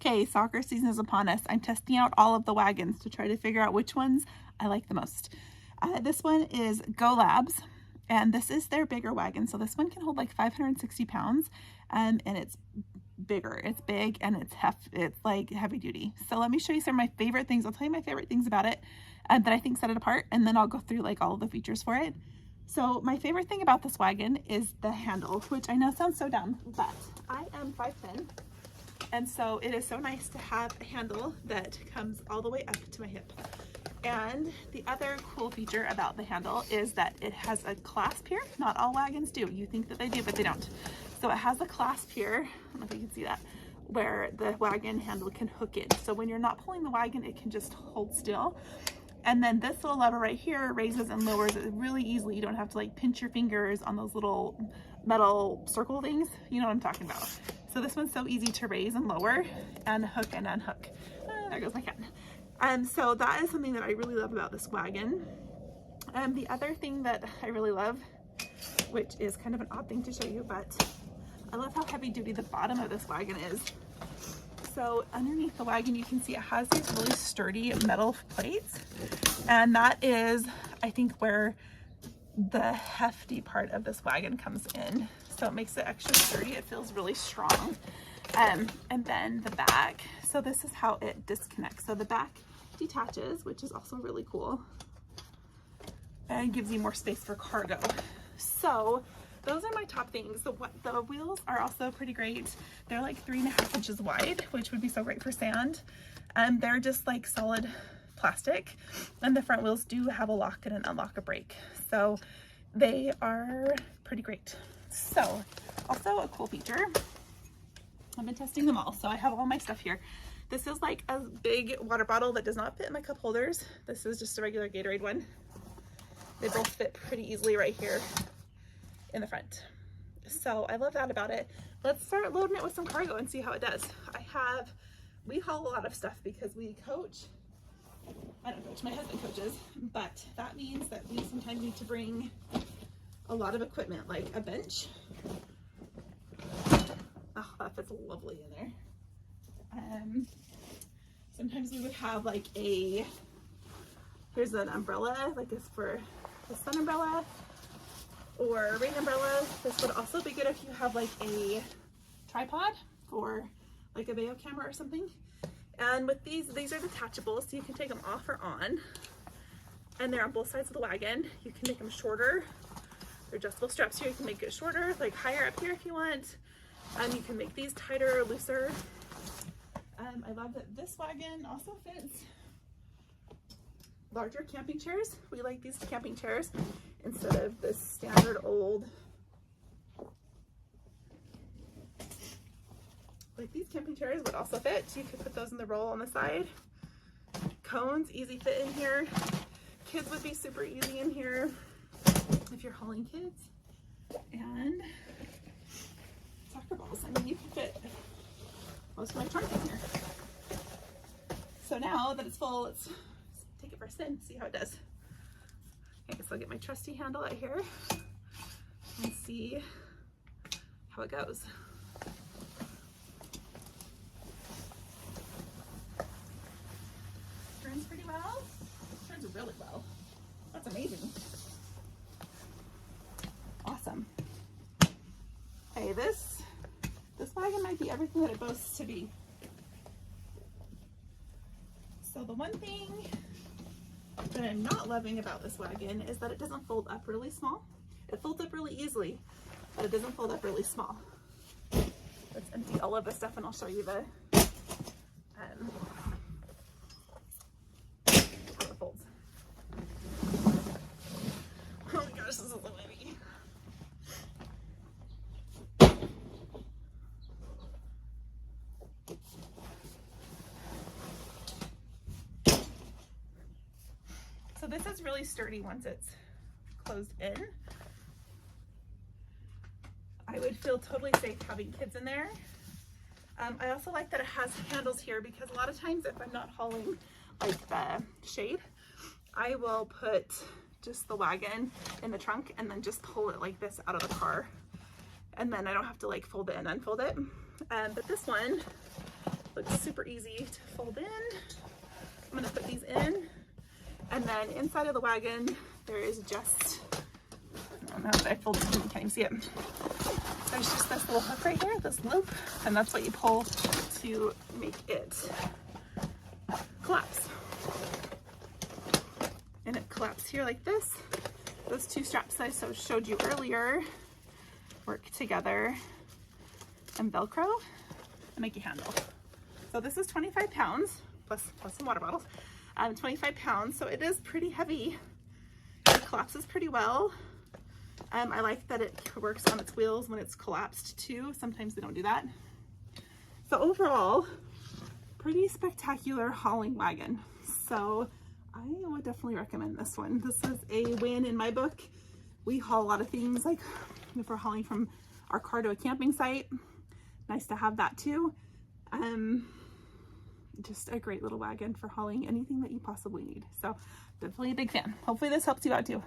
Okay, soccer season is upon us. I'm testing out all of the wagons to try to figure out which ones I like the most. This one is Golabs, and this is their bigger wagon. So this one can hold like 560 pounds, and it's bigger. It's big and it's like heavy duty. So let me show you some of my favorite things. I'll tell you my favorite things about it that I think set it apart, and then I'll go through like all of the features for it. So my favorite thing about this wagon is the handle, which I know sounds so dumb, but I am 5'10". And so it is so nice to have a handle that comes all the way up to my hip. And the other cool feature about the handle is that it has a clasp here. Not all wagons do. You think that they do, but they don't. So it has a clasp here, I don't know if you can see that, where the wagon handle can hook in. So when you're not pulling the wagon, it can just hold still. And then this little lever right here raises and lowers it really easily. You don't have to like pinch your fingers on those little metal circle things. You know what I'm talking about. So this one's so easy to raise and lower and hook and unhook. There goes my cat. So that is something that I really love about this wagon. The other thing that I really love, which is kind of an odd thing to show you, but I love how heavy duty the bottom of this wagon is. So underneath the wagon, you can see it has these really sturdy metal plates. And that is, I think, where the hefty part of this wagon comes in. So it makes it extra sturdy. It feels really strong. And then the back, so this is how it disconnects. So the back detaches, which is also really cool, and gives you more space for cargo. So those are my top things. The wheels are also pretty great. They're like 3.5 inches wide, which would be so great for sand. And they're just like solid plastic. And the front wheels do have a lock and an unlock a brake. So they are pretty great. So also a cool feature, I've been testing them all. So I have all my stuff here. This is like a big water bottle that does not fit in my cup holders. This is just a regular Gatorade one. They both fit pretty easily right here in the front. So I love that about it. Let's start loading it with some cargo and see how it does. We haul a lot of stuff because we coach. I don't coach, my husband coaches, but that means that we sometimes need to bring a lot of equipment, like a bench. Oh, that fits lovely in there. Sometimes we would have like here's an umbrella, like this for the sun umbrella or a rain umbrella. This would also be good if you have like a tripod or like a video camera or something. And with these are detachable, so you can take them off or on. And they're on both sides of the wagon. You can make them shorter. They're adjustable straps here. You can make it shorter, like higher up here if you want. You can make these tighter or looser. I love that this wagon also fits larger camping chairs. We like these camping chairs instead of this standard old, like these camping chairs would also fit. You could put those in the roll on the side. Cones, easy fit in here. Kids would be super easy in here if you're hauling kids. And soccer balls. I mean, you can fit most of my trunk in here. So now that it's full, let's take it for a spin, see how it does. Okay, so I'll get my trusty handle out here and see how it goes. Turns pretty well. Turns really well. That's amazing. Awesome. Okay, this wagon might be everything that it boasts to be. So the one thing that I'm not loving about this wagon is that it doesn't fold up really small. It folds up really easily, but it doesn't fold up really small. Let's empty all of this stuff and I'll show you how it folds. Oh my gosh, this is so heavy. So this is really sturdy once it's closed in. I would feel totally safe having kids in there. I also like that it has handles here because a lot of times if I'm not hauling like the shade, I will put just the wagon in the trunk and then just pull it like this out of the car. And then I don't have to like fold it and unfold it. But this one, Looks super easy to fold in. I'm gonna put these in, and then inside of the wagon there is just, I don't know if I folded it, you can't even see it. There's just this little hook right here, this loop, and that's what you pull to make it collapse. And it collapses here like this. Those two straps that I showed you earlier work together and Velcro and make a handle. So this is 25 pounds, plus some water bottles. 25 pounds, so it is pretty heavy. It collapses pretty well. I like that it works on its wheels when it's collapsed too. Sometimes they don't do that. So overall, pretty spectacular hauling wagon. So I would definitely recommend this one. This is a win in my book. We haul a lot of things, like if we're hauling from our car to a camping site, nice to have that too. Just a great little wagon for hauling anything that you possibly need. So definitely a big fan. Hopefully this helps you out too.